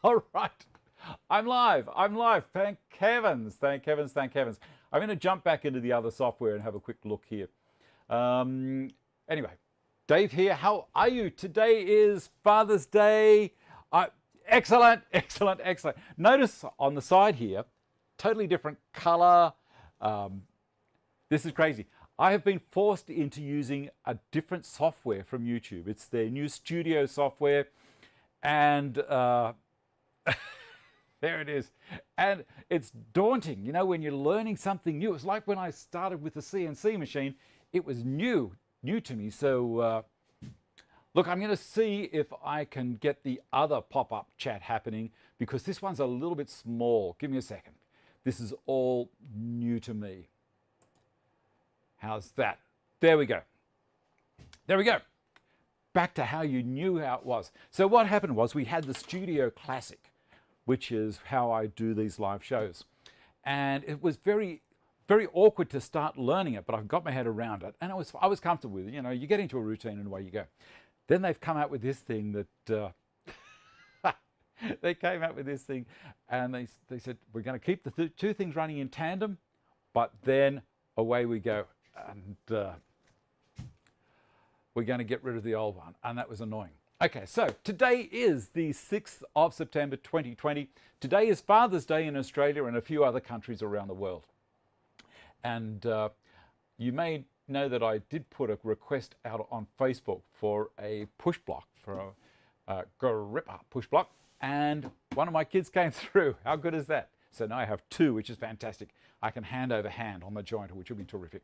All right. I'm live. I'm live. Thank heavens. Thank heavens. Thank heavens. I'm going to jump back into the other software and have a quick look here. Anyway, Dave here. How are you? Today is Father's Day. Excellent, excellent, excellent. Notice on the side here, totally different color. This is crazy. I have been forced into using a different software from YouTube. It's their new studio software. And there it is. And it's daunting, you know, when you're learning something new. It's like when I started with the CNC machine, it was new to me. So look, I'm going to see if I can get the other pop-up chat happening because this one's a little bit small. Give me a second. This is all new to me. How's that? There we go. There we go. Back to how you knew how it was. So what happened was we had the Studio Classic, which is how I do these live shows. And it was very, very awkward to start learning it, but I've got my head around it. And I was comfortable with it. You know, you get into a routine and away you go. Then they've come out with this thing that, they came out with this thing and they said, we're going to keep the two things running in tandem, but then away we go. And we're going to get rid of the old one. And that was annoying. Okay, so today is the 6th of September 2020. Today is Father's Day in Australia and a few other countries around the world. And you may know that I did put a request out on Facebook for a push block, for a gripper push block. And one of my kids came through. How good is that? So now I have two, which is fantastic. I can hand over hand on the jointer, which will be terrific.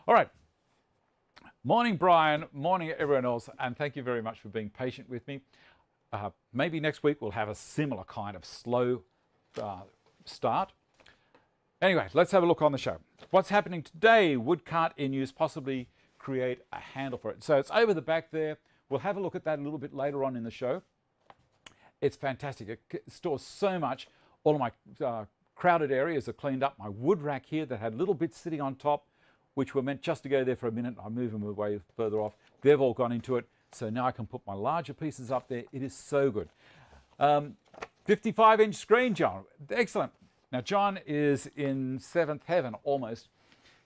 All right. Morning, Brian. Morning, everyone else. And thank you very much for being patient with me. Maybe next week we'll have a similar kind of slow start. Anyway, let's have a look on the show. What's happening today? Woodcart in use, possibly create a handle for it. So it's over the back there. We'll have a look at that a little bit later on in the show. It's fantastic. It stores so much. All of my crowded areas are cleaned up. My wood rack here that had little bits sitting on top, which were meant just to go there for a minute. I move them away further off. They've all gone into it. So now I can put my larger pieces up there. It is so good. 55-inch screen, John. Excellent. Now, John is in seventh heaven almost.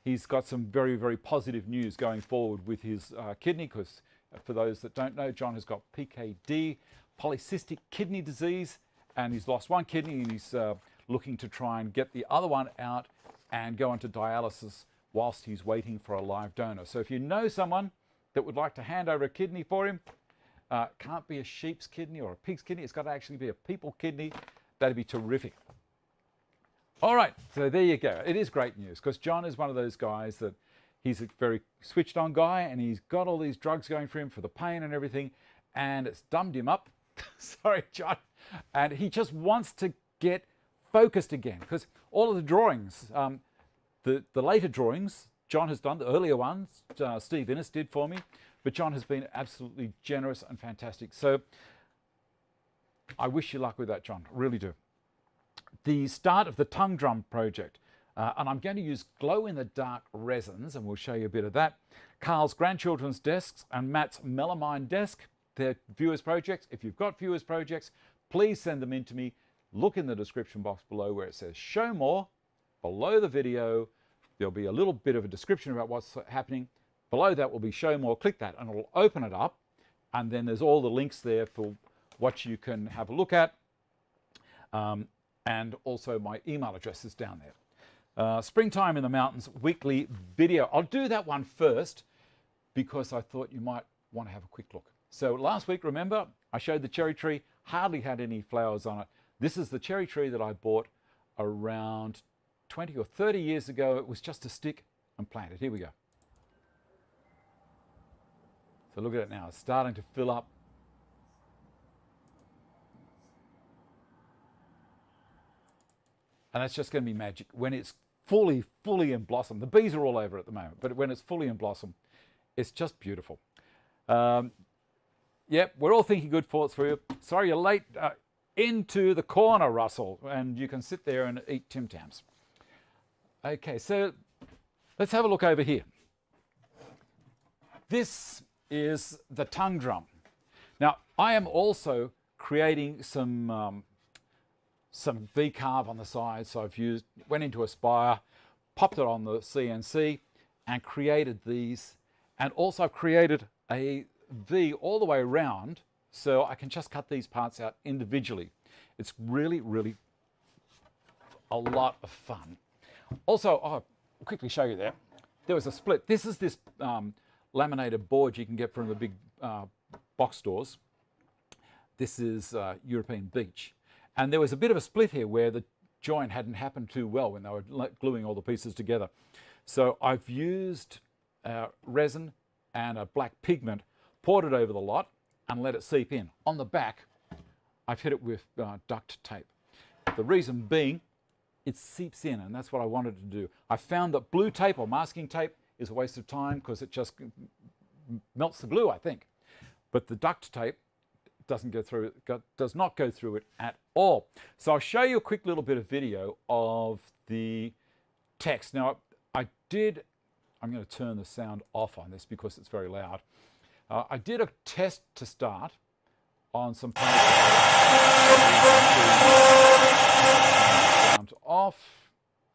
He's got some very, very positive news going forward with his kidney, because for those that don't know, John has got PKD, polycystic kidney disease, and he's lost one kidney and he's looking to try and get the other one out and go into dialysis whilst he's waiting for a live donor. So if you know someone that would like to hand over a kidney for him, can't be a sheep's kidney or a pig's kidney, it's got to actually be a people kidney, that'd be terrific. All right, so there you go. It is great news because John is one of those guys that he's a very switched on guy and he's got all these drugs going for him for the pain and everything, and it's dumbed him up. Sorry, John. And he just wants to get focused again because all of the drawings, the later drawings, John has done, the earlier ones, Steve Innes did for me, but John has been absolutely generous and fantastic. So I wish you luck with that, John, really do. The start of the tongue drum project, and I'm going to use glow-in-the-dark resins, and we'll show you a bit of that. Carl's grandchildren's desks and Matt's melamine desk, they're viewers projects. If you've got viewers projects, please send them in to me. Look in the description box below where it says show more. Below the video, there'll be a little bit of a description about what's happening. Below that will be show more. Click that and it'll open it up. And then there's all the links there for what you can have a look at. And also my email address is down there. Springtime in the Mountains weekly video. I'll do that one first because I thought you might want to have a quick look. So last week, remember, I showed the cherry tree, hardly had any flowers on it. This is the cherry tree that I bought around 20 or 30 years ago. It was just a stick and planted. Here we go. So look at it now. It's starting to fill up. And that's just going to be magic when it's fully in blossom. The bees are all over it at the moment, but when it's fully in blossom, it's just beautiful. Yep, we're all thinking good thoughts for you. Sorry you're late. Into the corner, Russell, and you can sit there and eat Tim Tams. Okay, so let's have a look over here. This is the tongue drum. Now, I am also creating some some V-carve on the side. So I've went into a spire, popped it on the CNC and created these. And also I've created a V all the way around so I can just cut these parts out individually. It's really, really a lot of fun. Also, I'll quickly show you there. There was a split. This is this laminated board you can get from the big box stores. This is European beech. And there was a bit of a split here where the joint hadn't happened too well when they were gluing all the pieces together. So I've used resin and a black pigment, poured it over the lot and let it seep in. On the back, I've hit it with duct tape. The reason being, it seeps in, and that's what I wanted to do. I found that blue tape or masking tape is a waste of time because it just melts the glue, I think. But the duct tape doesn't go through it, does not go through it at all. So I'll show you a quick little bit of video of the text. Now, I'm going to turn the sound off on this because it's very loud. I did a test to start on some parts. Sound off.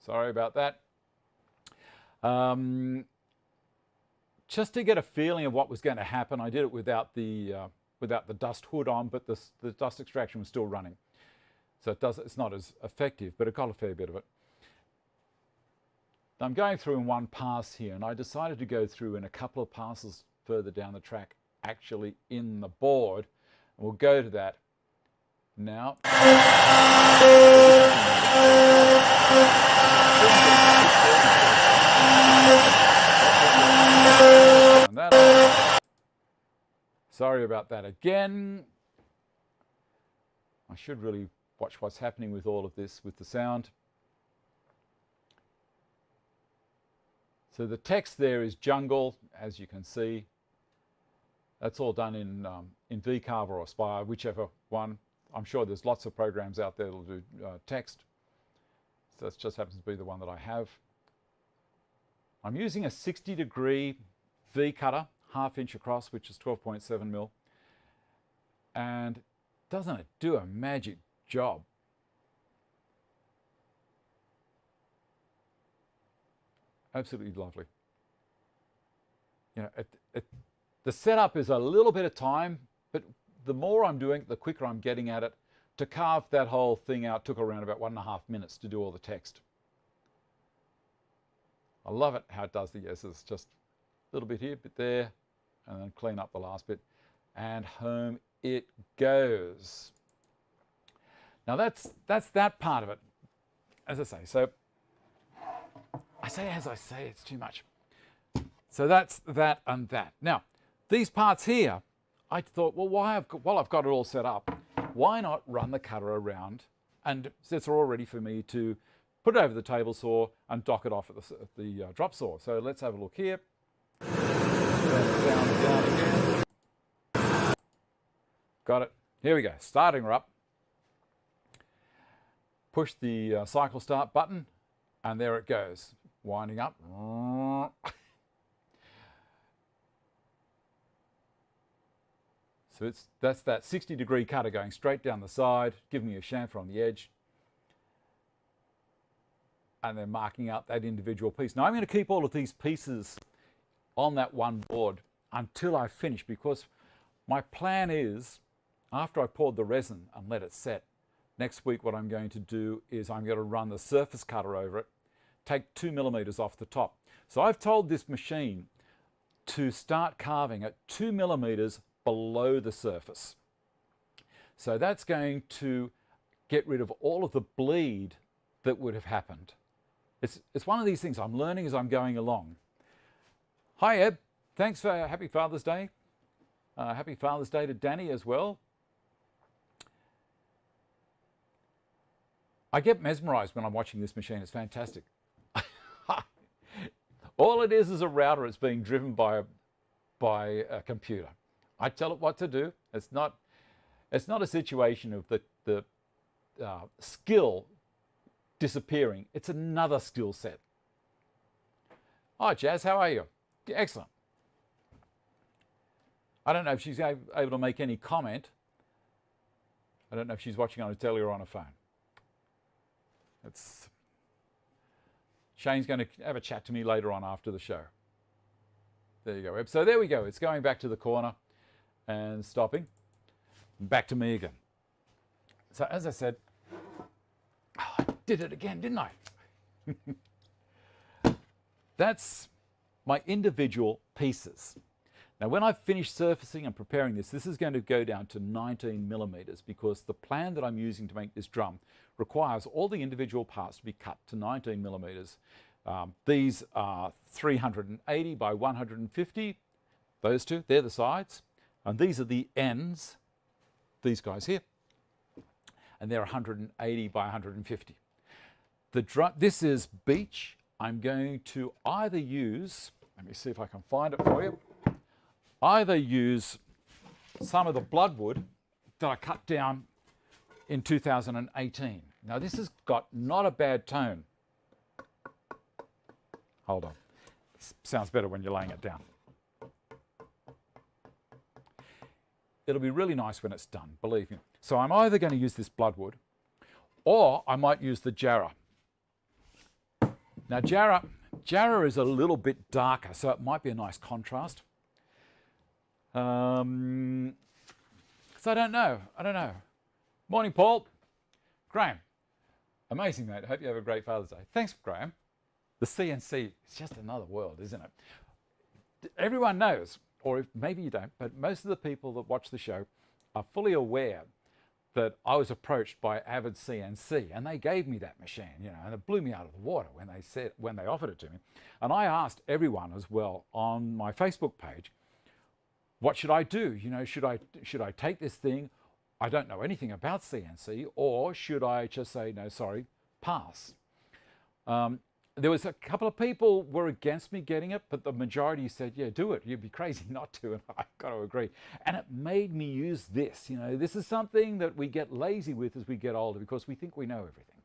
Sorry about that. Just to get a feeling of what was going to happen, I did it without the dust hood on, but the dust extraction was still running. So it's not as effective, but it got a fair bit of it. I'm going through in one pass here, and I decided to go through in a couple of passes further down the track, actually in the board. And we'll go to that now. Sorry about that again. I should really watch what's happening with all of this with the sound. So the text there is jungle, as you can see. That's all done in V-carve or Aspire, whichever one. I'm sure there's lots of programs out there that'll do text. So that just happens to be the one that I have. I'm using a 60-degree V cutter, 1/2 inch across, which is 12.7 mil. And doesn't it do a magic job? Absolutely lovely. You know, the setup is a little bit of time, but the more I'm doing, the quicker I'm getting at it. To carve that whole thing out took around about 1.5 minutes to do all the text. I love it how it does the yeses. Just a little bit here, bit there, and then clean up the last bit, and home it goes. Now that's that part of it. As I say, so I say as I say, it's too much. So that's that and that. Now, these parts here, I thought, well, while I've got it all set up, why not run the cutter around, and it's all ready for me to put it over the table saw and dock it off at the drop saw. So let's have a look here. Down again. Got it. Here we go. Starting her up. Push the cycle start button, and there it goes. Winding up. So that's that 60-degree cutter going straight down the side, giving me a chamfer on the edge, and then marking out that individual piece. Now I'm going to keep all of these pieces on that one board until I finish, because my plan is, after I've poured the resin and let it set, next week what I'm going to do is I'm going to run the surface cutter over it, take 2 millimeters off the top. So I've told this machine to start carving at 2 millimeters below the surface. So that's going to get rid of all of the bleed that would have happened. It's one of these things I'm learning as I'm going along. Hi Eb, thanks for Happy Father's Day. Happy Father's Day to Danny as well. I get mesmerized when I'm watching this machine. It's fantastic. All it is a router. It's being driven by a computer. I tell it what to do. It's not a situation of the skill disappearing. It's another skill set. Hi Jazz, how are you? Excellent. I don't know if she's able to make any comment. I don't know if she's watching on a telly or on a phone. Shane's going to have a chat to me later on after the show. There you go, Eb. So there we go. It's going back to the corner and stopping. Back to me again. So as I said, I did it again, didn't I? That's my individual pieces. Now when I've finished surfacing and preparing this is going to go down to 19 millimeters because the plan that I'm using to make this drum requires all the individual parts to be cut to 19 millimeters. These are 380 by 150. Those two, they're the sides. And these are the ends, these guys here. And they're 180 by 150. This is beech. I'm going to either use, let me see if I can find it for you, either use some of the bloodwood that I cut down in 2018. Now this has got not a bad tone. Hold on. It sounds better when you're laying it down. It'll be really nice when it's done, believe me. So I'm either going to use this bloodwood or I might use the jarrah. Now jarrah is a little bit darker, so it might be a nice contrast. So I don't know. Morning, Paul. Graham. Amazing, mate. I hope you have a great Father's Day. Thanks, Graham. The CNC is just another world, isn't it? Everyone knows, or if maybe you don't, but most of the people that watch the show are fully aware that I was approached by Avid CNC and they gave me that machine, and it blew me out of the water when they offered it to me. And I asked everyone as well on my Facebook page, what should I do? Should I take this thing? I don't know anything about CNC, or should I just say, no, sorry, pass? There was a couple of people were against me getting it, but the majority said, yeah, do it. You'd be crazy not to, and I've got to agree. And it made me use this. This is something that we get lazy with as we get older because we think we know everything.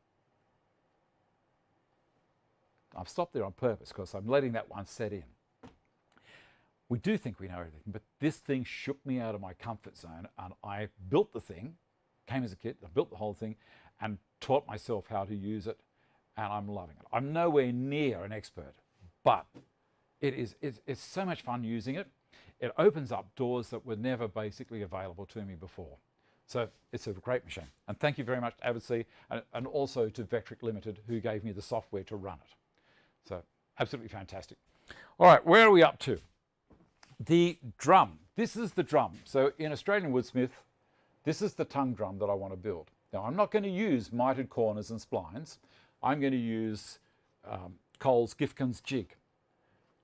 I've stopped there on purpose because I'm letting that one set in. We do think we know everything, but this thing shook me out of my comfort zone, and I built the thing, came as a kid, I built the whole thing, and taught myself how to use it. And I'm loving it. I'm nowhere near an expert, but it's so much fun using it. It opens up doors that were never basically available to me before. So it's a great machine. And thank you very much to AvidC and also to Vectric Limited, who gave me the software to run it. So absolutely fantastic. All right, where are we up to? The drum. This is the drum. So in Australian Woodsmith, this is the tongue drum that I want to build. Now I'm not going to use mitered corners and splines. I'm going to use Cole's Gifkins jig.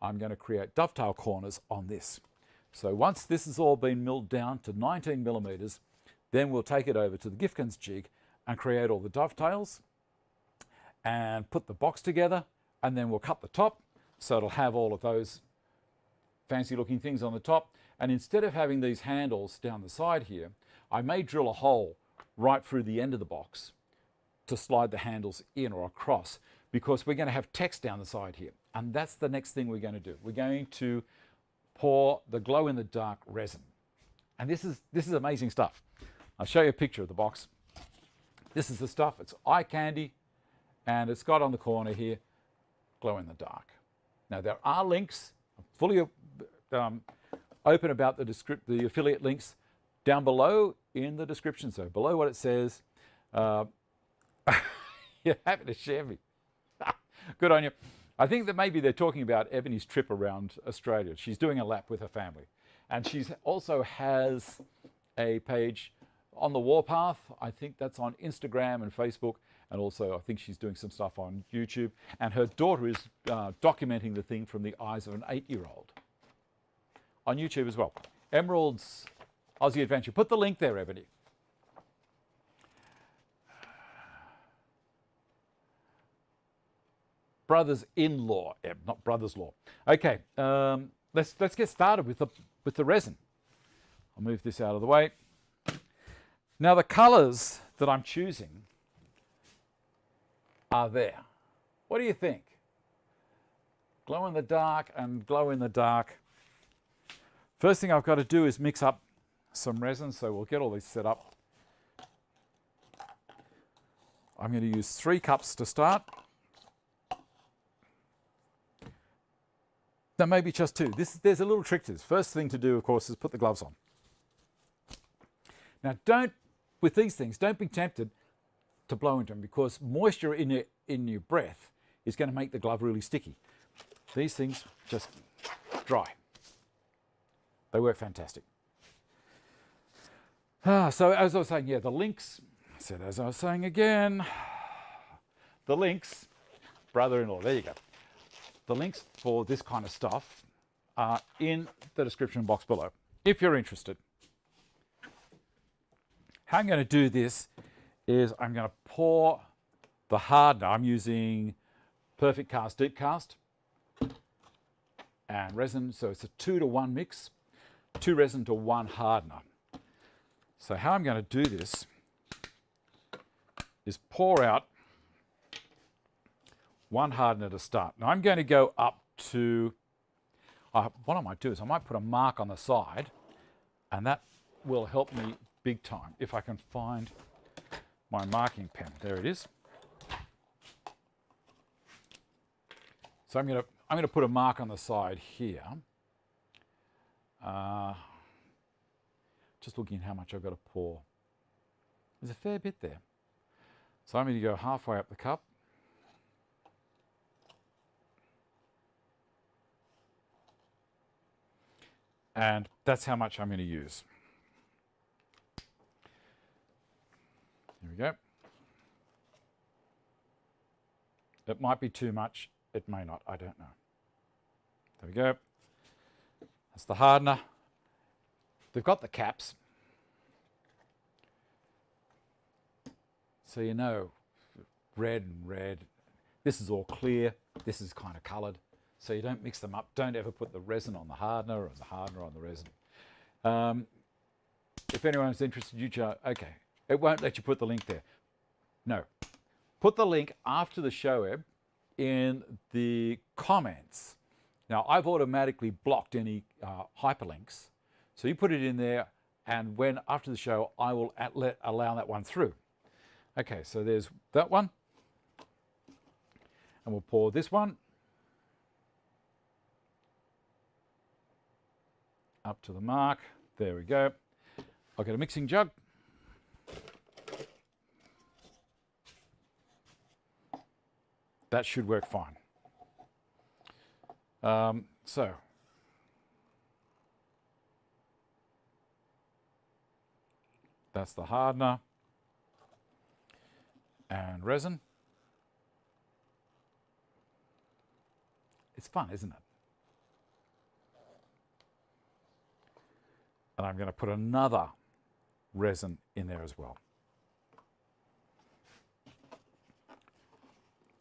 I'm going to create dovetail corners on this. So once this has all been milled down to 19 millimeters, then we'll take it over to the Gifkins jig and create all the dovetails and put the box together, and then we'll cut the top so it'll have all of those fancy looking things on the top. And instead of having these handles down the side here, I may drill a hole right through the end of the box to slide the handles in or across, because we're going to have text down the side here. And that's the next thing we're going to do. We're going to pour the glow-in-the-dark resin. And this is amazing stuff. I'll show you a picture of the box. This is the stuff. It's eye candy, and it's got on the corner here, glow-in-the-dark. Now there are links, fully open about the affiliate links down below in the description. So below what it says, you're happy to share me. Good on you. I think that maybe they're talking about Ebony's trip around Australia. She's doing a lap with her family. And she also has a page on the Warpath. I think that's on Instagram and Facebook. And also I think she's doing some stuff on YouTube. And her daughter is documenting the thing from the eyes of an 8-year-old on YouTube as well. Emerald's Aussie Adventure. Put the link there, Ebony. Brothers-in-law, not brothers-law. Okay, let's get started with the resin. I'll move this out of the way. Now the colours that I'm choosing are there. What do you think? Glow in the dark and glow in the dark. First thing I've got to do is mix up some resin, so we'll get all these set up. I'm going to use 3 cups to start. No, maybe just 2. There's a little trick to this. First thing to do, of course, is put the gloves on. Now, with these things, don't be tempted to blow into them, because moisture in your breath is going to make the glove really sticky. These things just dry. They work fantastic. So as I was saying, yeah, the links, as I was saying again, the links, brother-in-law, there you go. The links for this kind of stuff are in the description box below, if you're interested. How I'm going to do this is I'm going to pour the hardener. I'm using Perfect Cast Deep Cast and resin, so it's a 2-to-1 mix, 2 resin to 1 hardener. So how I'm going to do this is pour out 1 hardener to start. Now I'm going to go up to, what I might do is I might put a mark on the side, and that will help me big time if I can find my marking pen. There it is. So I'm going to put a mark on the side here. Just looking at how much I've got to pour. There's a fair bit there. So I'm going to go halfway up the cup. And that's how much I'm going to use. Here we go. It might be too much. It may not. I don't know. There we go. That's the hardener. They've got the caps. So you know, red and red. This is all clear. This is kind of coloured. So you don't mix them up. Don't ever put the resin on the hardener or the hardener on the resin. If anyone's interested, okay. It won't let you put the link there. No. Put the link after the show, Eb, in the comments. Now, I've automatically blocked any hyperlinks. So you put it in there, and when after the show, I will allow that one through. Okay, so there's that one. And we'll pour this one up to the mark. There we go. I'll get a mixing jug. That should work fine. So that's the hardener and resin. It's fun, isn't it? And I'm going to put another resin in there as well.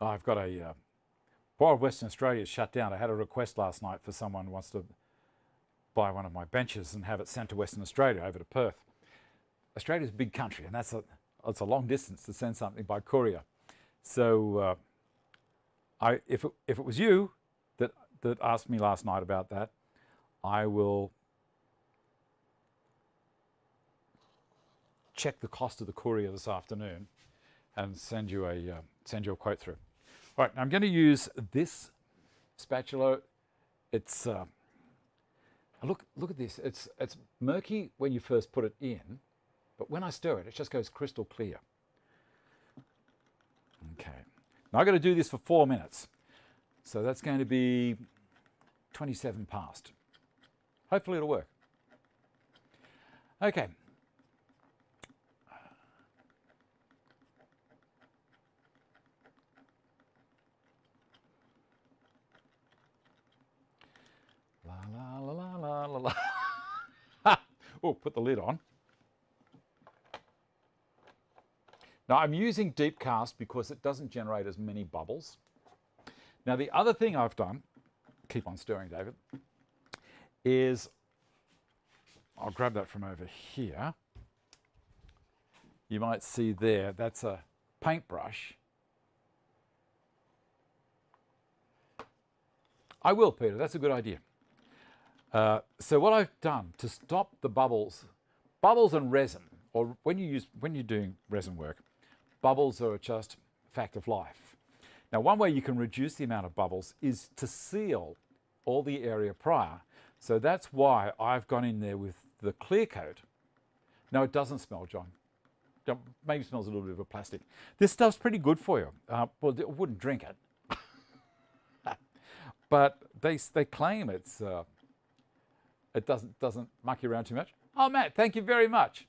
I've got a Bar of Western Australia is shut down. I had a request last night for someone who wants to buy one of my benches and have it sent to Western Australia, over to Perth. Australia's a big country, and it's a long distance to send something by courier. So if it was you that asked me last night about that, I will check the cost of the courier this afternoon and send you a quote through. All right, now I'm going to use this spatula. It's look at this. It's murky when you first put it in, but when I stir it, it just goes crystal clear. Okay, now I've got to do this for 4 minutes, so that's going to be 27 past. Hopefully it'll work. Okay. La la la la la la. Oh, put the lid on. Now I'm using deep cast because it doesn't generate as many bubbles. Now the other thing I've done, keep on stirring, David, is I'll grab that from over here. You might see there, that's a paintbrush. I will, Peter, that's a good idea. So what I've done to stop the bubbles and resin, or when you're doing resin work, Bubbles are just a fact of life. Now, one way you can reduce the amount of bubbles is to seal all the area prior. So that's why I've gone in there with the clear coat. No, it doesn't smell, John. Maybe smells a little bit of a plastic. This stuff's pretty good for you. Well, I wouldn't drink it. But they claim it doesn't muck you around too much. Oh, Matt, thank you very much.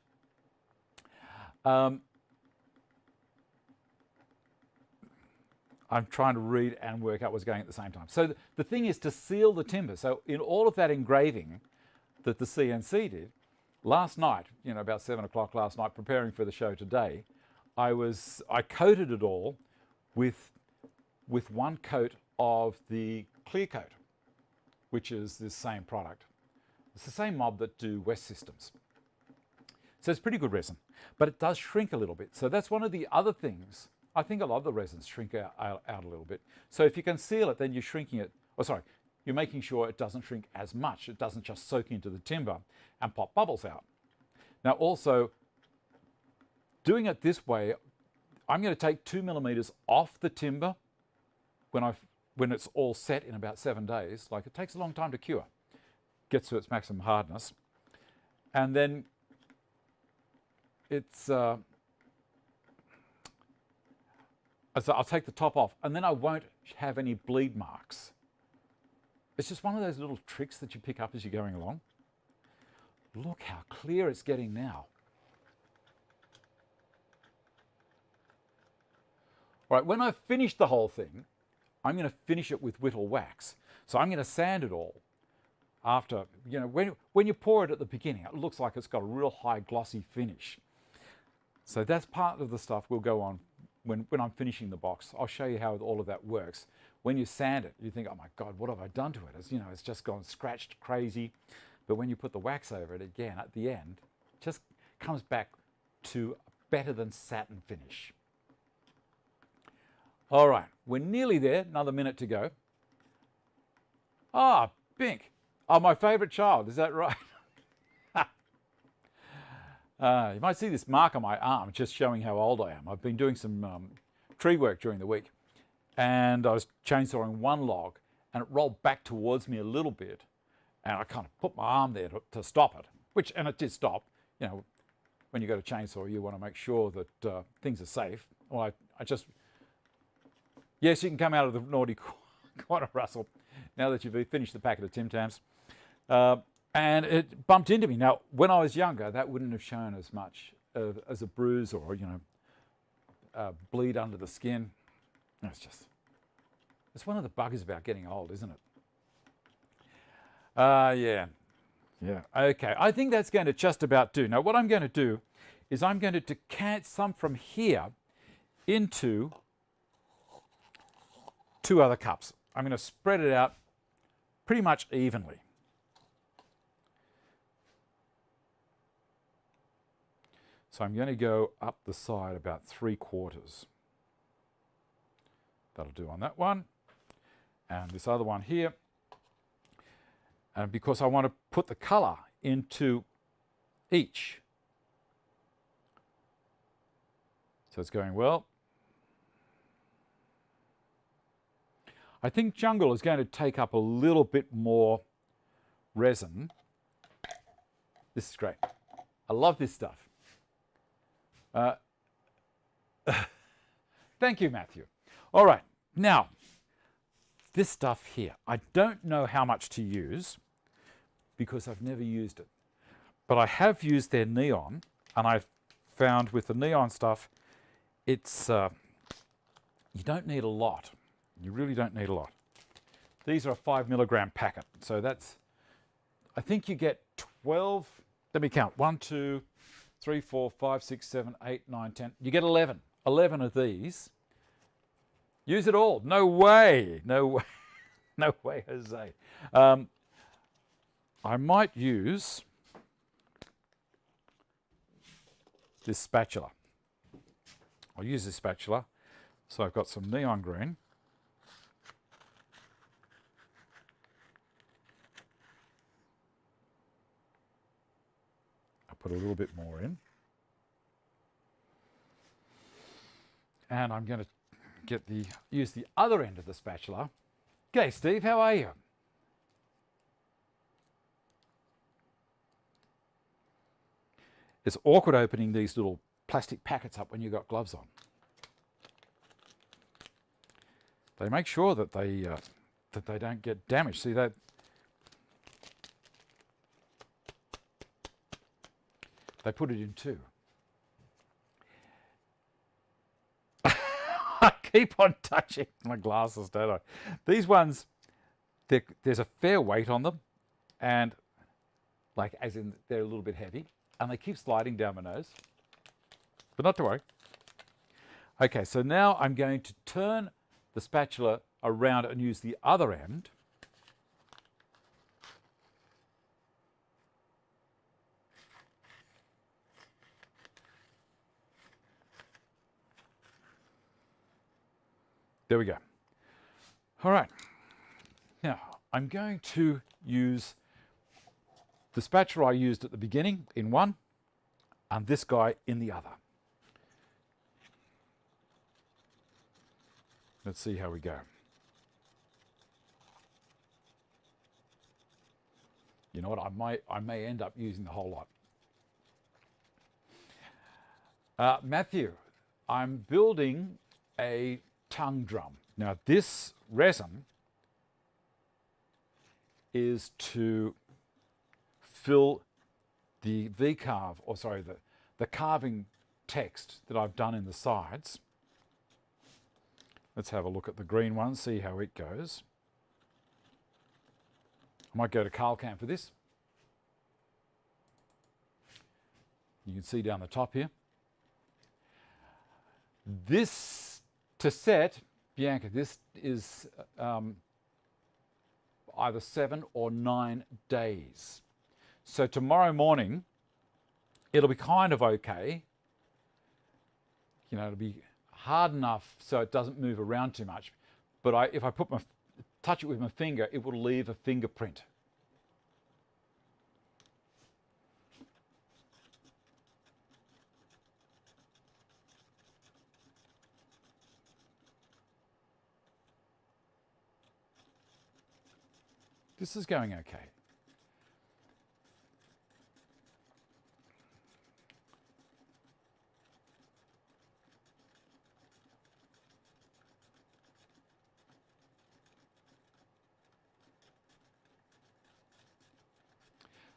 I'm trying to read and work out what's going at the same time. So the thing is to seal the timber. So in all of that engraving that the CNC did, last night, about 7 o'clock last night, preparing for the show today, I coated it all with one coat of the clear coat, which is the same product. It's the same mob that do West Systems. So it's pretty good resin, but it does shrink a little bit. So that's one of the other things. I think a lot of the resins shrink out a little bit. So if you can seal it, then you're shrinking it. You're making sure it doesn't shrink as much. It doesn't just soak into the timber and pop bubbles out. Now also, doing it this way, I'm going to take 2 millimeters off the timber when it's all set in about 7 days. Like, it takes a long time to cure. Gets to its maximum hardness. And then it's, I'll take the top off, and then I won't have any bleed marks. It's just one of those little tricks that you pick up as you're going along. Look how clear it's getting now. All right, when I've finished the whole thing, I'm going to finish it with whittle wax. So I'm going to sand it all after, when you pour it at the beginning, it looks like it's got a real high glossy finish. So that's part of the stuff we'll go on when I'm finishing the box. I'll show you how all of that works. When you sand it, you think, oh my God, what have I done to it? It's just gone scratched crazy. But when you put the wax over it again at the end, it just comes back to better than satin finish. All right, we're nearly there, another minute to go. Ah, Bink. Oh, my favourite child, is that right? You might see this mark on my arm, just showing how old I am. I've been doing some tree work during the week, and I was chainsawing one log, and it rolled back towards me a little bit, and I kind of put my arm there to stop it, and it did stop. When you go to chainsaw, you want to make sure that things are safe. Well, yes, you can come out of the naughty corner, Russell, now that you've finished the packet of Tim Tams. And it bumped into me. Now, when I was younger, that wouldn't have shown as much as a bruise or, bleed under the skin. It's one of the buggers about getting old, isn't it? Yeah. Okay, I think that's going to just about do. Now, what I'm going to do is I'm going to decant some from here into 2 other cups. I'm going to spread it out pretty much evenly. So I'm going to go up the side about 3/4. That'll do on that one. And this other one here. And because I want to put the colour into each. So it's going well. I think jungle is going to take up a little bit more resin. This is great. I love this stuff. Thank you, Matthew. All right, now, this stuff here, I don't know how much to use because I've never used it. But I have used their neon, and I've found with the neon stuff, it's, you don't need a lot. You really don't need a lot. These are a 5 milligram packet. So that's, I think you get 12, let me count, 1, 2, 3, 4, 5, 6, 7, 8, 9, 10. You get 11. 11 of these. Use it all. No way. No way. No way, Jose. I might use this spatula. I'll use this spatula. So I've got some neon green. I'll put a little bit more in. And I'm going to use the other end of the spatula. G'day, Steve, how are you? It's awkward opening these little plastic packets up when you've got gloves on. They make sure that they don't get damaged. See that? They put it in two. I keep on touching my glasses, don't I? These ones, there's a fair weight on them, and like as in they're a little bit heavy, and they keep sliding down my nose. But not to worry. Okay, so now I'm going to turn the spatula around and use the other end. There we go. All right. Now, I'm going to use the spatula I used at the beginning in one and this guy in the other. Let's see how we go. You know what? I may end up using the whole lot. Matthew, I'm building a tongue drum. Now this resin is to fill the V-carve, or sorry, the carving text that I've done in the sides. Let's have a look at the green one, see how it goes. I might go to Carl Camp for this. You can see down the top here. This to set, Bianca, this is either 7 or 9 days. So tomorrow morning, it'll be kind of okay. You know, it'll be hard enough so it doesn't move around too much. But if I touch it with my finger, it will leave a fingerprint. This is going okay.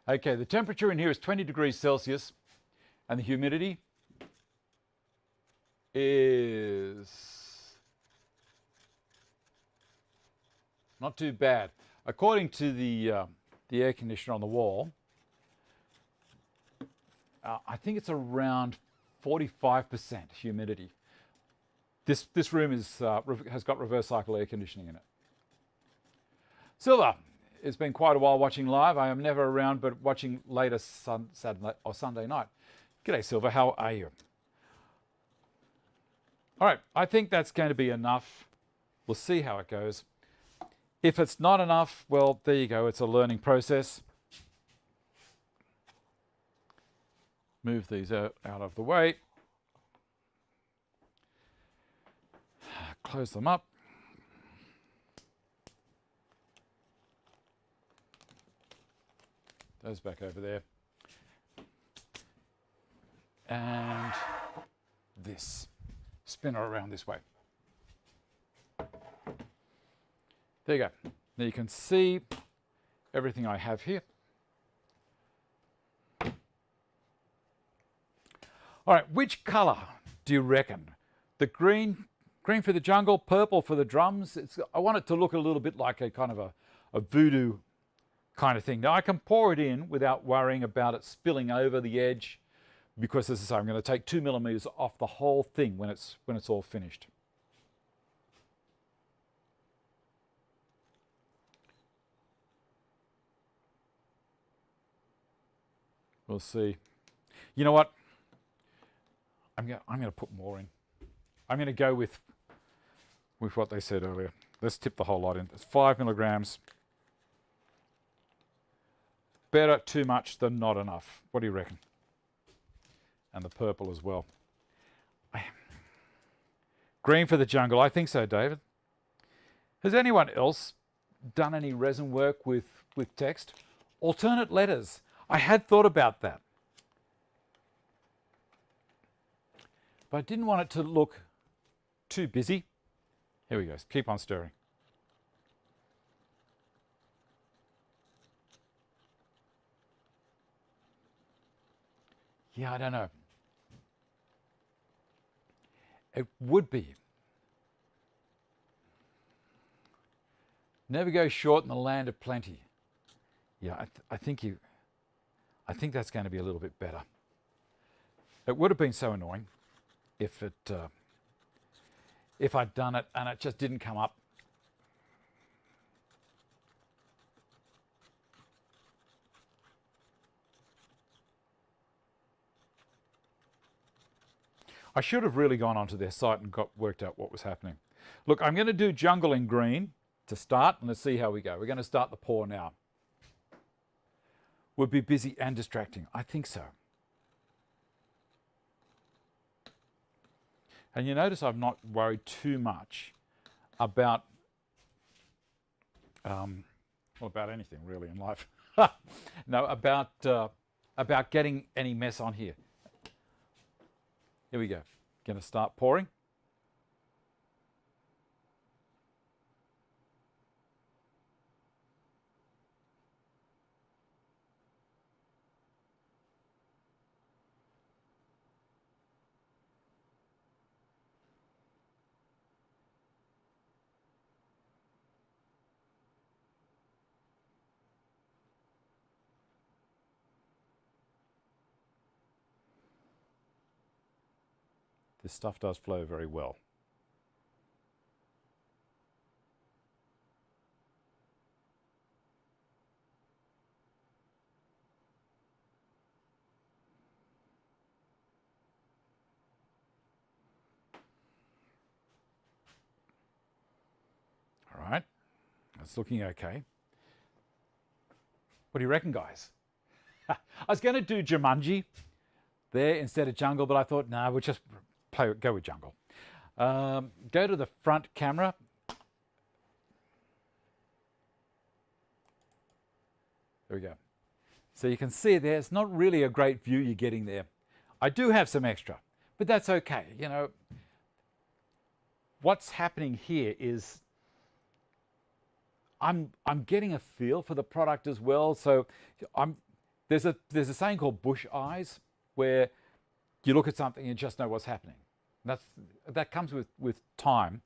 Okay, the temperature in here is 20 degrees Celsius and the humidity is not too bad. According to the air conditioner on the wall, I think it's around 45% humidity. This room has got reverse cycle air conditioning in it. Silver, it's been quite a while watching live. I am never around, but watching later Saturday or Sunday night. G'day, Silver, how are you? All right, I think that's going to be enough. We'll see how it goes. If it's not enough, well, there you go. It's a learning process. Move these out of the way. Close them up. Those back over there. And this. Spin it around this way. There you go. Now you can see everything I have here. All right, which colour do you reckon? The green for the jungle, purple for the drums. I want it to look a little bit like a kind of a voodoo kind of thing. Now I can pour it in without worrying about it spilling over the edge, because as I say, I'm going to take 2 millimeters off the whole thing when it's all finished. We'll see. You know what? I'm going to put more in. I'm going to go with what they said earlier. Let's tip the whole lot in. It's 5 milligrams. Better too much than not enough. What do you reckon? And the purple as well. Green for the jungle. I think so, David. Has anyone else done any resin work with text? Alternate letters. I had thought about that, but I didn't want it to look too busy. Here we go. Keep on stirring. Yeah, I don't know. It would be. Never go short in the land of plenty. Yeah, I think that's going to be a little bit better. It would have been so annoying if I'd done it and it just didn't come up. I should have really gone onto their site and worked out what was happening. Look, I'm going to do jungle in green to start, and let's see how we go. We're going to start the pour now. Would be busy and distracting. I think so. And you notice I've not worried too much about about anything really in life. No, about getting any mess on here. Here we go. Going to start pouring. This stuff does flow very well. All right, that's looking okay. What do you reckon, guys? I was going to do Jumanji there instead of jungle, but I thought, no, we'll just go with jungle. Go to the front camera. There we go. So you can see there, it's not really a great view you're getting there. I do have some extra, but that's okay. You know, what's happening here is I'm getting a feel for the product as well. So there's a saying called bush eyes, where you look at something and just know what's happening. That comes with time.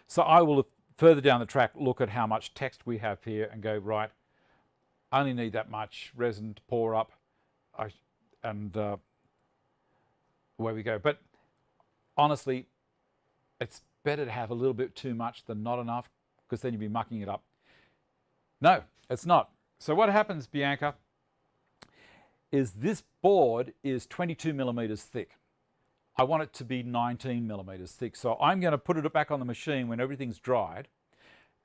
So I will, further down the track, look at how much text we have here and go, right, I only need that much resin to pour up, and away we go. But honestly, it's better to have a little bit too much than not enough, because then you'd be mucking it up. No, it's not. So what happens, Bianca, is this board is 22 millimeters thick. I want it to be 19 millimeters thick. So I'm going to put it back on the machine when everything's dried,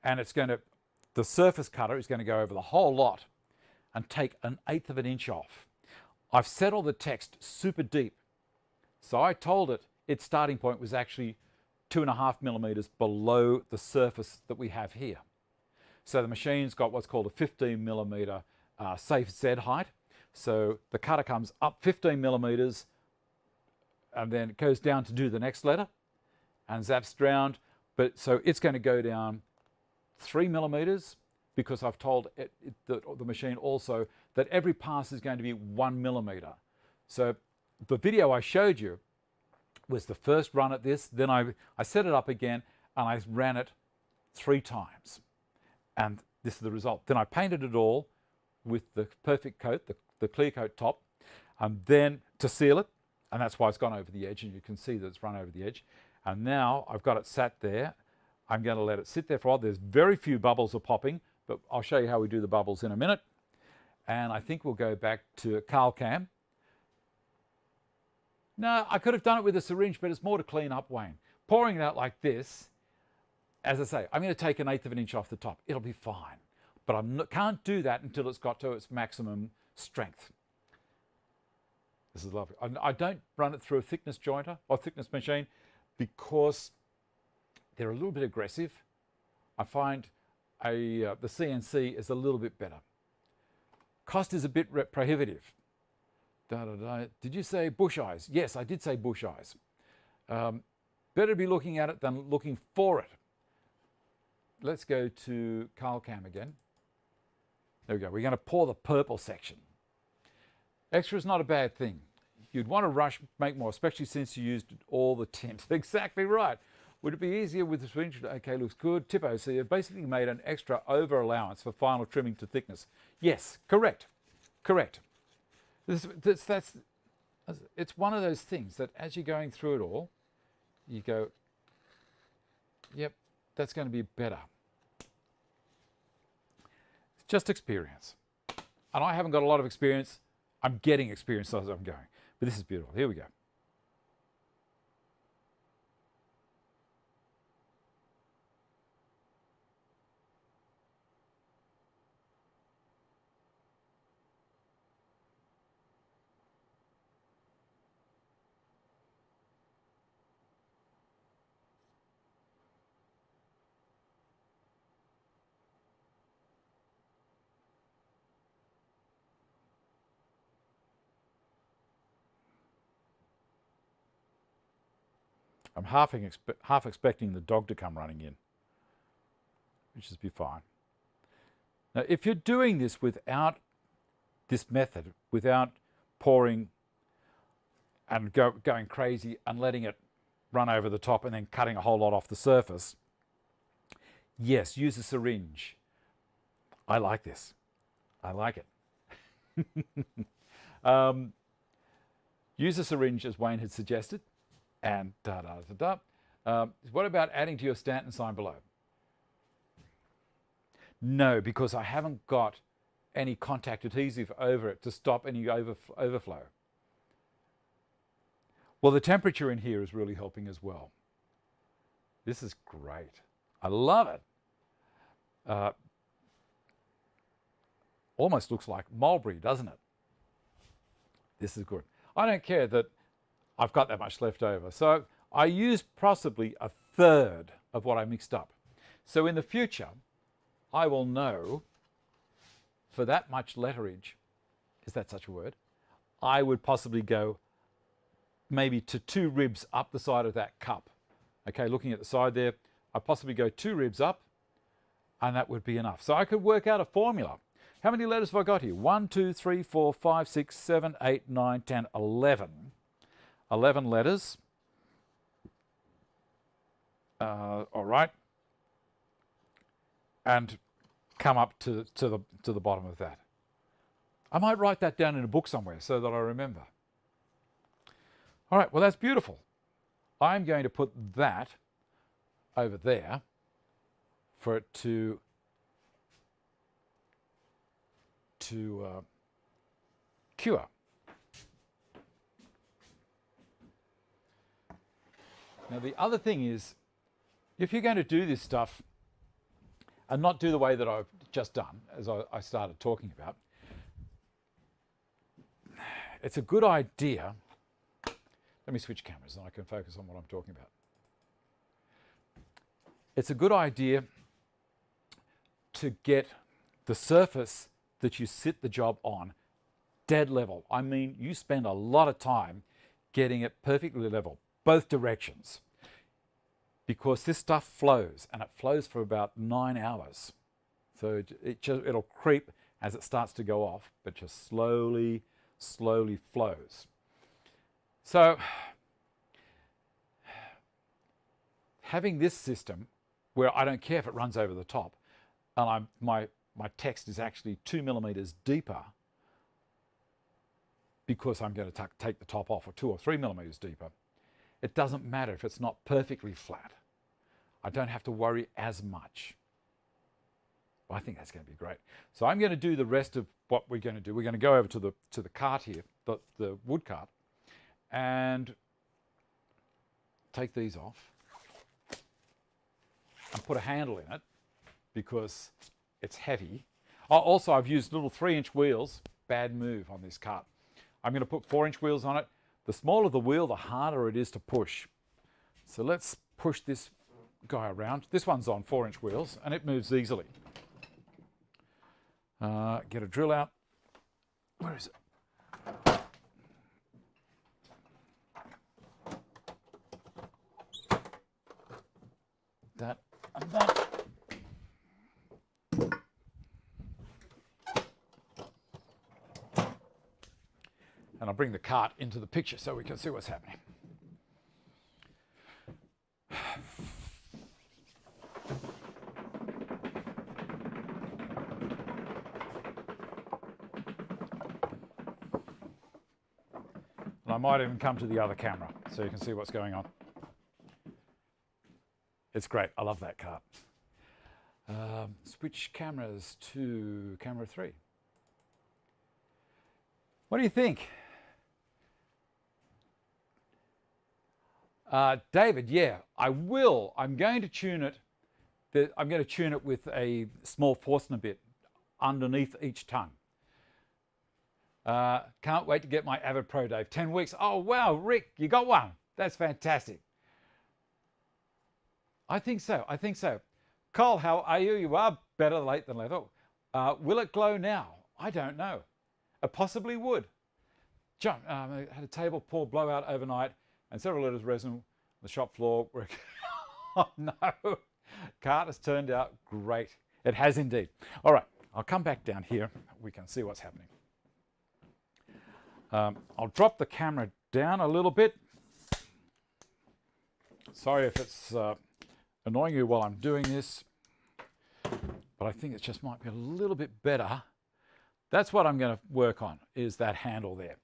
and the surface cutter is going to go over the whole lot and take 1/8 of an inch off. I've set all the text super deep. So I told it its starting point was actually 2.5 millimeters below the surface that we have here. So the machine's got what's called a 15 millimeter safe Z height. So the cutter comes up 15 millimeters, and then it goes down to do the next letter and zaps around. But so it's going to go down 3 millimeters, because I've told the machine also that every pass is going to be 1 millimeter. So the video I showed you was the first run at this. Then I set it up again and I ran it 3 times. And this is the result. Then I painted it all with the perfect coat, the clear coat top, and then to seal it. And that's why it's gone over the edge, and you can see that it's run over the edge. And now I've got it sat there. I'm going to let it sit there for a while. There's very few bubbles are popping, but I'll show you how we do the bubbles in a minute. And I think we'll go back to Carl Cam. No, I could have done it with a syringe, but it's more to clean up, Wayne. Pouring it out like this, as I say, I'm going to take 1/8 of an inch off the top. It'll be fine. But I can't do that until it's got to its maximum strength. This is lovely. I don't run it through a thickness jointer or thickness machine. because they're a little bit aggressive. I find the CNC is a little bit better. Cost is a bit prohibitive. Did you say bush eyes? Yes, I did say bush eyes. Better be looking at it than looking for it. Let's go to Carl Cam again. There we go. We're going to pour the purple section. Extra is not a bad thing. You'd want to rush, make more, especially since you used all the tint. Exactly right. Would it be easier with the syringe? Okay, looks good. Tipo, so you've basically made an extra over allowance for final trimming to thickness. Yes, correct. Correct. It's one of those things that as you're going through it all, you go, yep, that's going to be better. It's just experience. And I haven't got a lot of experience. I'm getting experience as I'm going. But this is beautiful. Here we go. I'm half expecting the dog to come running in, which is be fine. Now, if you're doing this without this method, without pouring and going crazy and letting it run over the top and then cutting a whole lot off the surface, yes, use a syringe. I like this. I like it. Use a syringe as Wayne had suggested. And what about adding to your Stanton sign below? No, because I haven't got any contact adhesive over it to stop any overflow. Well, the temperature in here is really helping as well. This is great. I love it. Almost looks like mulberry, doesn't it? This is good. I don't care that I've got that much left over. So I used possibly a third of what I mixed up. So in the future, I will know for that much letterage, is that such a word? I would possibly go maybe to 2 ribs up the side of that cup. Okay, looking at the side there, I'd possibly go 2 ribs up and that would be enough. So I could work out a formula. How many letters have I got here? 1, 2, 3, 4, 5, 6, 7, 8, 9, 10, 11. 11 letters. All right. And come up to the bottom of that. I might write that down in a book somewhere so that I remember. All right, well, that's beautiful. I'm going to put that over there for it to cure. Now, the other thing is, if you're going to do this stuff and not do the way that I've just done, as I started talking about, it's a good idea. Let me switch cameras and I can focus on what I'm talking about. It's a good idea to get the surface that you sit the job on dead level. I mean, you spend a lot of time getting it perfectly level, both directions, because this stuff flows, and it flows for about 9 hours. So it'll creep as it starts to go off, but just slowly flows. So having this system where I don't care if it runs over the top, and my text is actually 2 millimeters deeper because I'm going to take the top off, or 2 or 3 millimeters deeper. It doesn't matter if it's not perfectly flat. I don't have to worry as much. Well, I think that's going to be great. So I'm going to do the rest of what we're going to do. We're going to go over to the cart here, the wood cart, and take these off and put a handle in it because it's heavy. Oh, also, I've used little 3-inch wheels. Bad move on this cart. I'm going to put 4-inch wheels on it. The smaller the wheel, the harder it is to push. So let's push this guy around. This one's on 4-inch wheels and it moves easily. Get a drill out. Where is it? That and that. And I'll bring the cart into the picture so we can see what's happening. And I might even come to the other camera so you can see what's going on. It's great. I love that cart. Switch cameras to camera 3. What do you think? David, yeah, I will. I'm going to tune it. I'm going to tune it with a small Forstner bit underneath each tongue. Can't wait to get my Avid Pro, Dave. 10 weeks. Oh, wow, Rick, you got one. That's fantastic. I think so. I think so. Cole, how are you? You are better late than never. Will it glow now? I don't know. It possibly would. John, I had a table pour blowout overnight and several litres of resin on the shop floor. Oh no, cart has turned out great. It has indeed. All right, I'll come back down here. We can see what's happening. I'll drop the camera down a little bit. Sorry if it's annoying you while I'm doing this, but I think it just might be a little bit better. That's what I'm going to work on, is that handle there.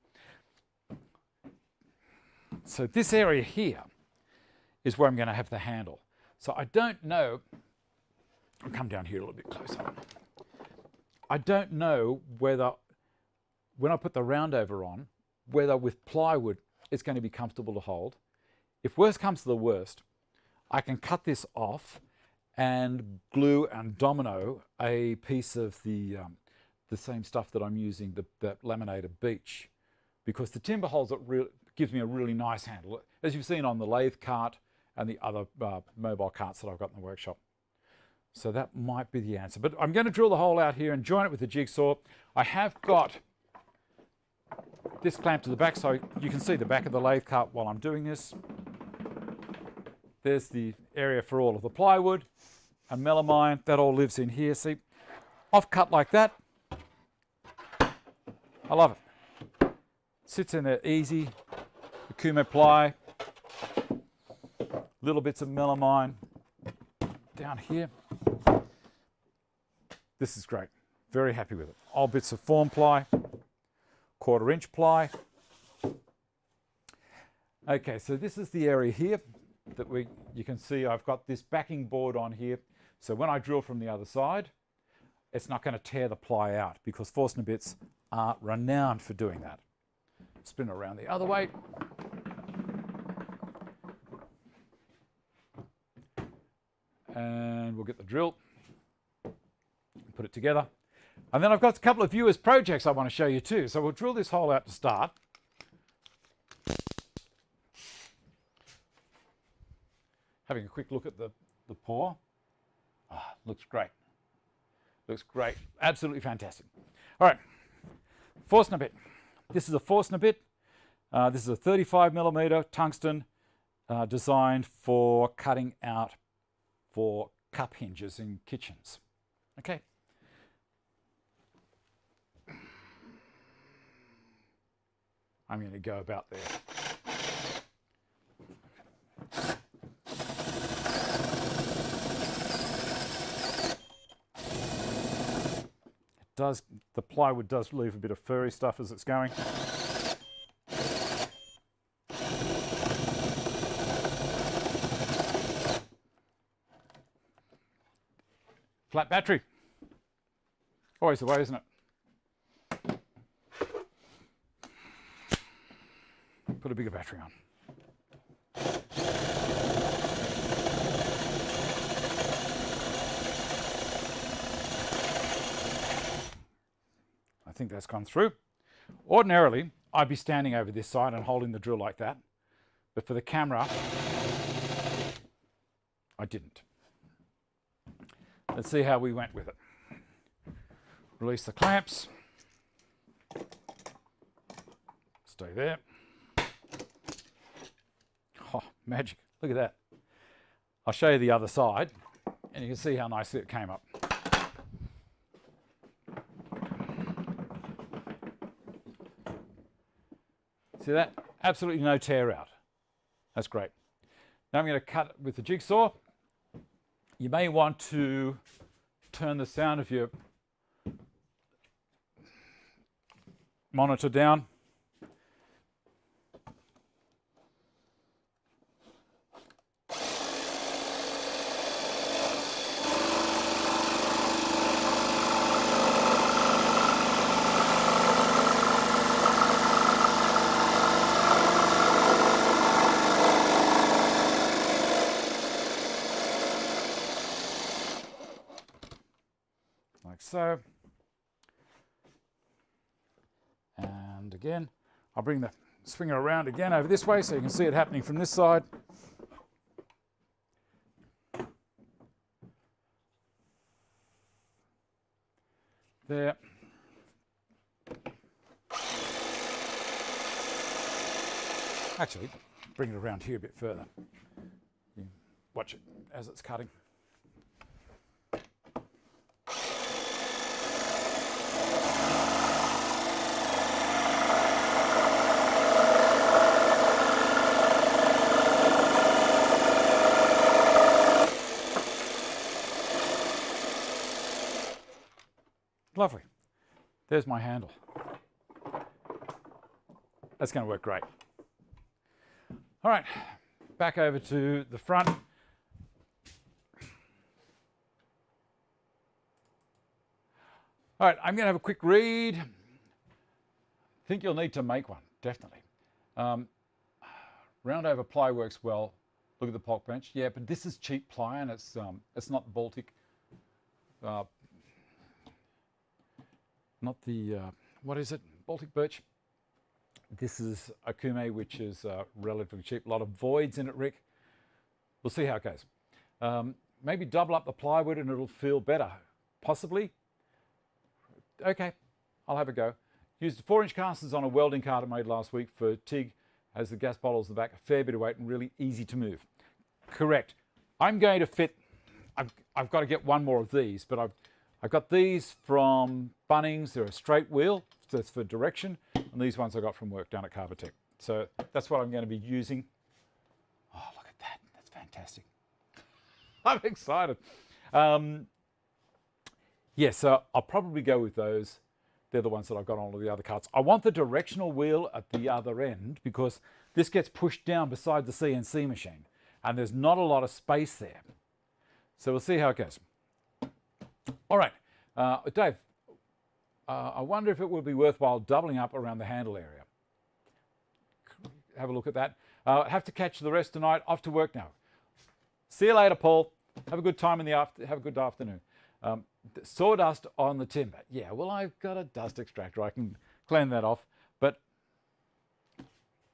So this area here is where I'm going to have the handle. So I don't know, I'll come down here a little bit closer. I don't know whether, when I put the roundover on, whether with plywood it's going to be comfortable to hold. If worst comes to the worst, I can cut this off and glue and domino a piece of the same stuff that I'm using, that laminated beech, because the timber holds it gives me a really nice handle, as you've seen on the lathe cart and the other mobile carts that I've got in the workshop. So that might be the answer. But I'm going to drill the hole out here and join it with the jigsaw. I have got this clamped to the back so you can see the back of the lathe cart while I'm doing this. There's the area for all of the plywood and melamine. That all lives in here. See, off cut like that. I love it. Sits in there easy. The Kume ply. Little bits of melamine down here. This is great. Very happy with it. Old bits of form ply. 1/4 inch ply. Okay, so this is the area here that you can see I've got this backing board on here. So when I drill from the other side, it's not going to tear the ply out, because Forstner bits are renowned for doing that. Spin it around the other way. And we'll get the drill, put it together. And then I've got a couple of viewers' projects I want to show you too. So we'll drill this hole out to start. Having a quick look at the pour. Looks great. Looks great. Absolutely fantastic. All right, Forstner bit. This is a Forstner bit. This is a 35mm tungsten designed for cutting out for cup hinges in kitchens. Okay. I'm going to go about there. The plywood does leave a bit of furry stuff as it's going. Flat battery. Always the way, isn't it? Put a bigger battery on. I think that's gone through. Ordinarily, I'd be standing over this side and holding the drill like that. But for the camera, I didn't. Let's see how we went with it. Release the clamps. Stay there. Oh, magic. Look at that. I'll show you the other side and you can see how nicely it came up. See that? Absolutely no tear out. That's great. Now I'm going to cut with the jigsaw. You may want to turn the sound of your monitor down. Like so. And again, I'll bring the swinger around again over this way so you can see it happening from this side. There. Actually, bring it around here a bit further. You watch it as it's cutting. Lovely. There's my handle. That's going to work great. All right, back over to the front. All right, I'm going to have a quick read. I think you'll need to make one, definitely. Round over ply works well. Look at the pock bench. Yeah, but this is cheap ply and it's not Baltic. Not the, what is it? Baltic birch. This is Akume, which is relatively cheap. A lot of voids in it, Rick. We'll see how it goes. Maybe double up the plywood and it'll feel better. Possibly. Okay, I'll have a go. Used 4-inch casters on a welding cart I made last week for TIG. Has the gas bottles in the back, a fair bit of weight and really easy to move. Correct. I'm going to fit, I've got to get one more of these, but I've got these from Bunnings. They're a straight wheel, so that's for direction. And these ones I got from work down at Carvertech. So that's what I'm going to be using. Oh, look at that. That's fantastic. I'm excited. Yeah, so I'll probably go with those. They're the ones that I've got on all the other carts. I want the directional wheel at the other end because this gets pushed down beside the CNC machine. And there's not a lot of space there. So we'll see how it goes. All right, Dave, I wonder if it would be worthwhile doubling up around the handle area. Have a look at that. Have to catch the rest tonight. Off to work now. See you later, Paul. Have a good time in the have a good afternoon. Sawdust on the timber. Yeah, well, I've got a dust extractor. I can clean that off, but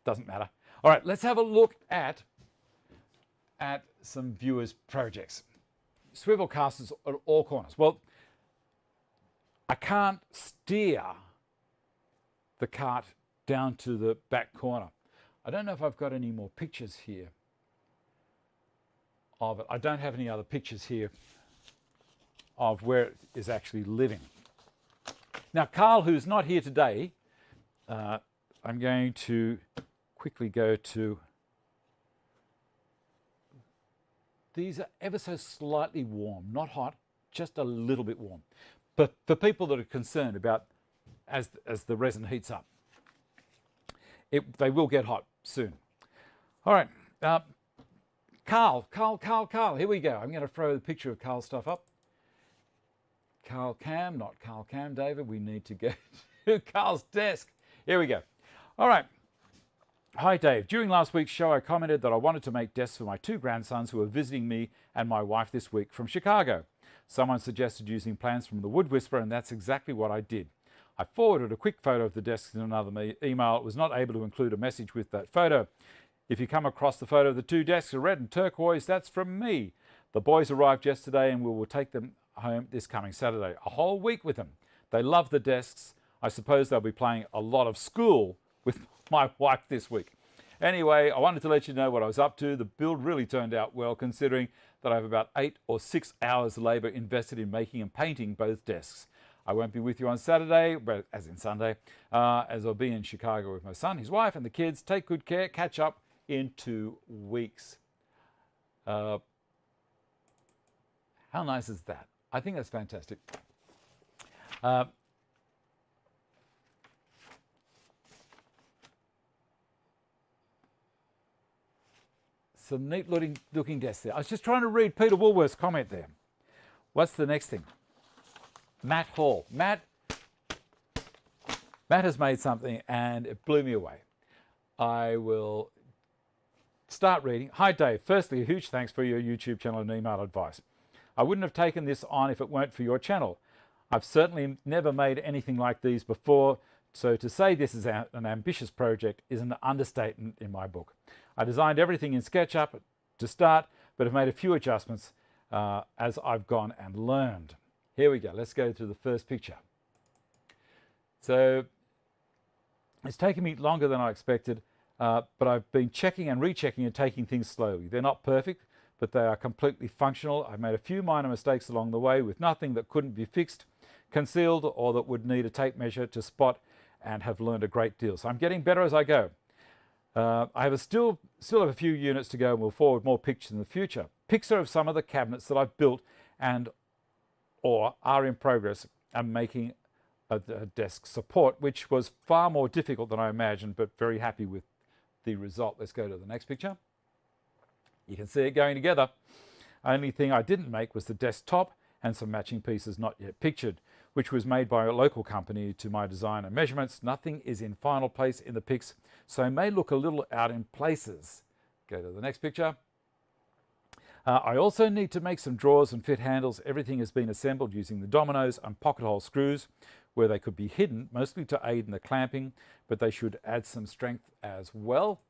doesn't matter. All right, let's have a look at some viewers' projects. Swivel casters at all corners. Well, I can't steer the cart down to the back corner. I don't know if I've got any more pictures here of it. I don't have any other pictures here of where it is actually living. Now, Carl, who's not here today, I'm going to quickly go to. These are ever so slightly warm, not hot, just a little bit warm. But for people that are concerned about as the resin heats up, they will get hot soon. All right, Carl, here we go. I'm going to throw the picture of Carl's stuff up. Carl Cam, not Carl Cam, David. We need to get to Carl's desk. Here we go. All right. Hi, Dave. During last week's show, I commented that I wanted to make desks for my 2 grandsons who are visiting me and my wife this week from Chicago. Someone suggested using plans from the Wood Whisperer, and that's exactly what I did. I forwarded a quick photo of the desks in another email. It was not able to include a message with that photo. If you come across the photo of the two desks, red and turquoise, that's from me. The boys arrived yesterday and we will take them home this coming Saturday. A whole week with them. They love the desks. I suppose they'll be playing a lot of school with my wife this week. Anyway, I wanted to let you know what I was up to. The build really turned out well, considering that I have about 8 or 6 hours labour invested in making and painting both desks. I won't be with you on Saturday, but as in Sunday, as I'll be in Chicago with my son, his wife and the kids. Take good care. Catch up in 2 weeks. How nice is that? I think that's fantastic. Some neat looking desks there. I was just trying to read Peter Woolworth's comment there. What's the next thing? Matt Hall. Matt has made something and it blew me away. I will start reading. Hi Dave, firstly a huge thanks for your YouTube channel and email advice. I wouldn't have taken this on if it weren't for your channel. I've certainly never made anything like these before, so to say this is an ambitious project is an understatement in my book. I designed everything in SketchUp to start, but have made a few adjustments as I've gone and learned. Here we go. Let's go to the first picture. So it's taken me longer than I expected, but I've been checking and rechecking and taking things slowly. They're not perfect, but they are completely functional. I've made a few minor mistakes along the way with nothing that couldn't be fixed, concealed, or that would need a tape measure to spot, and have learned a great deal. So I'm getting better as I go. I have still have a few units to go and we'll forward more pictures in the future. Pics are of some of the cabinets that I've built and or are in progress and making a desk support, which was far more difficult than I imagined, but very happy with the result. Let's go to the next picture. You can see it going together. Only thing I didn't make was the desktop and some matching pieces not yet pictured, which was made by a local company to my design and measurements. Nothing is in final place in the pics, so may look a little out in places. Go to the next picture. I also need to make some drawers and fit handles. Everything has been assembled using the dominoes and pocket hole screws where they could be hidden, mostly to aid in the clamping, but they should add some strength as well.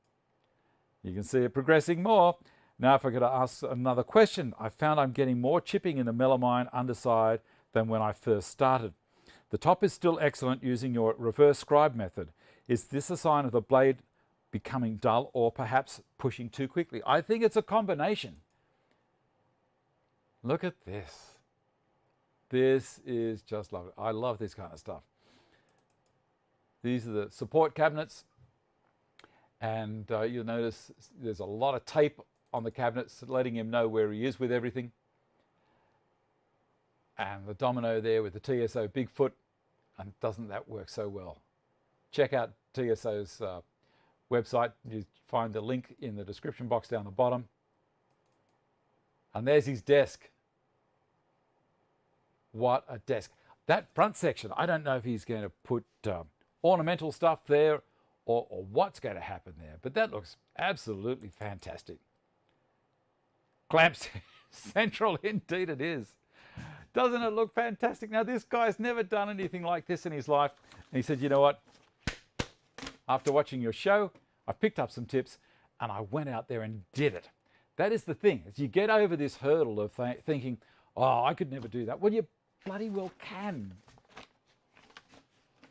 You can see it progressing more. Now if I could ask another question, I found I'm getting more chipping in the melamine underside than when I first started. The top is still excellent using your reverse scribe method. Is this a sign of the blade becoming dull or perhaps pushing too quickly? I think it's a combination. Look at this. This is just lovely. I love this kind of stuff. These are the support cabinets, and you'll notice there's a lot of tape on the cabinets letting him know where he is with everything. And the domino there with the TSO Bigfoot, and doesn't that work so well? Check out TSO's website. You find the link in the description box down the bottom. And there's his desk. What a desk. That front section, I don't know if he's going to put ornamental stuff there or what's going to happen there, but that looks absolutely fantastic. Clamps central, indeed it is. Doesn't it look fantastic? Now, this guy's never done anything like this in his life. And he said, you know what? After watching your show, I picked up some tips and I went out there and did it. That is the thing, is you get over this hurdle of thinking, oh, I could never do that. Well, you bloody well can.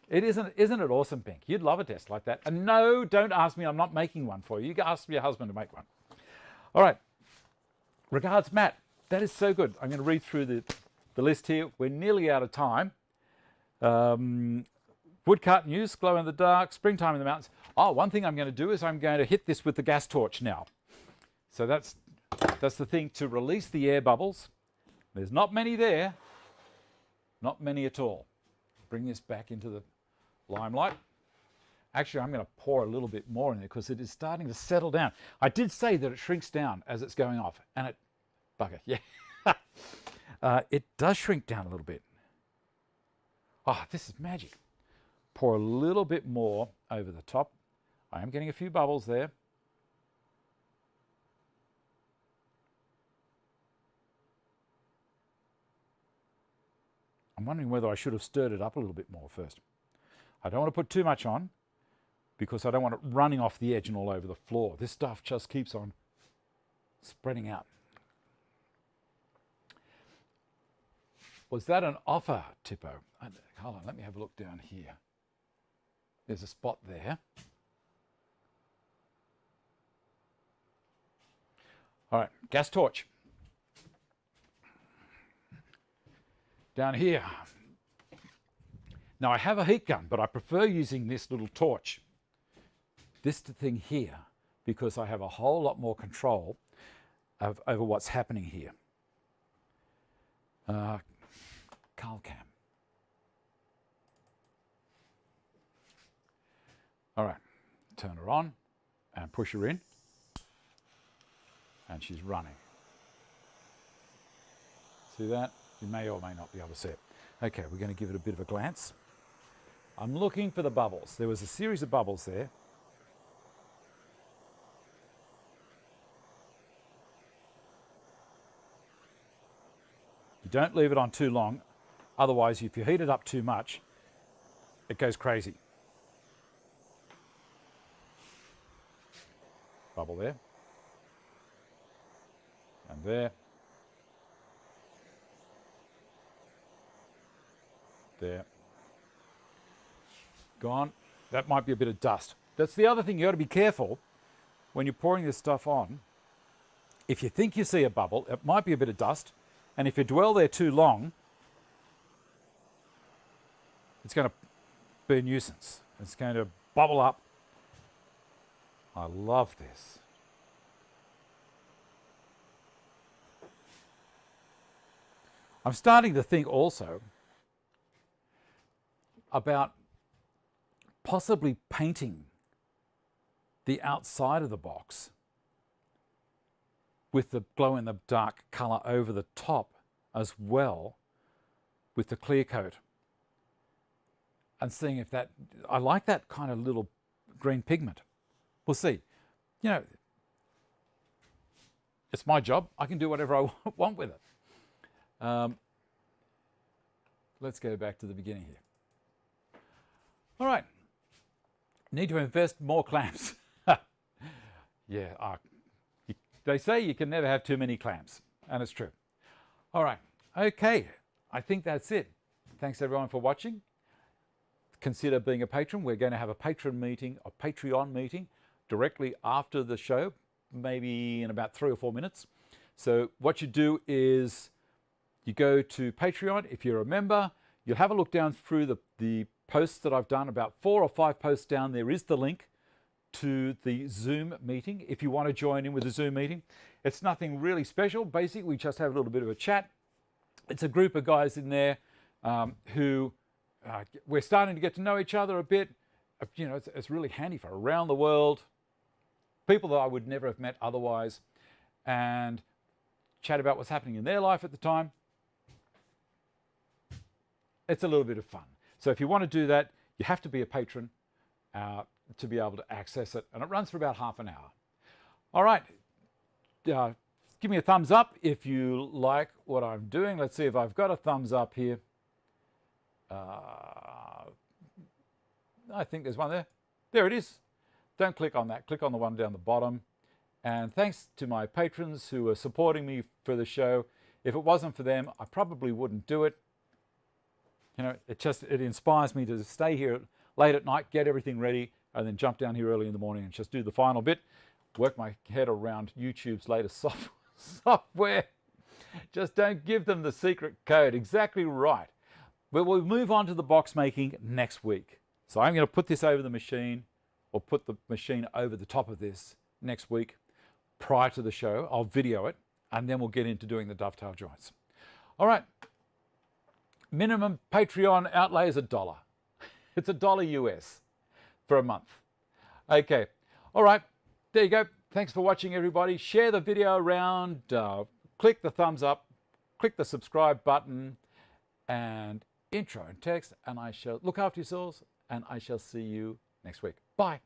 Isn't it awesome, Pink? You'd love a desk like that. And no, don't ask me. I'm not making one for you. You can ask your husband to make one. All right. Regards, Matt. That is so good. I'm going to read through the list here. We're nearly out of time. Woodcut news, glow in the dark, springtime in the mountains. Oh, one thing I'm going to do is I'm going to hit this with the gas torch now. So that's the thing, to release the air bubbles. There's not many there. Not many at all. Bring this back into the limelight. Actually, I'm going to pour a little bit more in there because it is starting to settle down. I did say that it shrinks down as it's going off, and it, bugger, yeah. It does shrink down a little bit. Oh, this is magic. Pour a little bit more over the top. I am getting a few bubbles there. I'm wondering whether I should have stirred it up a little bit more first. I don't want to put too much on because I don't want it running off the edge and all over the floor. This stuff just keeps on spreading out. Was that an offer, Tippo? Hold on, let me have a look down here. There's a spot there. All right, gas torch. Down here. Now I have a heat gun, but I prefer using this little torch, this thing here, because I have a whole lot more control over what's happening here. Carl cam. All right, turn her on and push her in, and she's running. See that? You may or may not be able to see it. Okay, we're going to give it a bit of a glance. I'm looking for the bubbles. There was a series of bubbles there. You don't leave it on too long, otherwise if you heat it up too much, it goes crazy. Bubble there. And there. There. Gone. That might be a bit of dust. That's the other thing, you got to be careful when you're pouring this stuff on. If you think you see a bubble, it might be a bit of dust, and if you dwell there too long, it's going to be a nuisance. It's going to bubble up. I love this. I'm starting to think also about possibly painting the outside of the box with the glow-in-the-dark colour over the top as well with the clear coat, and seeing if that, I like that kind of little green pigment. We'll see. You know, it's my job. I can do whatever I want with it. Let's go back to the beginning here. All right. Need to invest more clamps. Yeah, they say you can never have too many clamps, and it's true. All right. Okay. I think that's it. Thanks everyone for watching. Consider being a patron. We're going to have a patron meeting, a Patreon meeting, directly after the show, maybe in about 3 or 4 minutes. So what you do is you go to Patreon. If you're a member, you'll have a look down through the posts that I've done. About 4 or 5 posts down there is the link to the Zoom meeting if you want to join in with the Zoom meeting. It's nothing really special. Basically, we just have a little bit of a chat. It's a group of guys in there who we're starting to get to know each other a bit. You know, it's really handy for around the world, people that I would never have met otherwise, and chat about what's happening in their life at the time. It's a little bit of fun. So if you want to do that, you have to be a patron to be able to access it, and it runs for about half an hour. All right, give me a thumbs up if you like what I'm doing. Let's see if I've got a thumbs up here. I think there's one there. There it is. Don't click on that. Click on the one down the bottom. And thanks to my patrons who are supporting me for the show. If it wasn't for them, I probably wouldn't do it. You know, it inspires me to stay here late at night, get everything ready, and then jump down here early in the morning and just do the final bit. Work my head around YouTube's latest software. Just don't give them the secret code. Exactly right. But we'll move on to the box making next week. So I'm going to put this over the machine, or put the machine over the top of this next week prior to the show. I'll video it, and then we'll get into doing the dovetail joints. All right. Minimum Patreon outlay is $1. It's $1 US for a month. Okay. All right. There you go. Thanks for watching, everybody. Share the video around. Click the thumbs up. Click the subscribe button. And intro and text. And I shall look after yourselves. And I shall see you next week. Bye.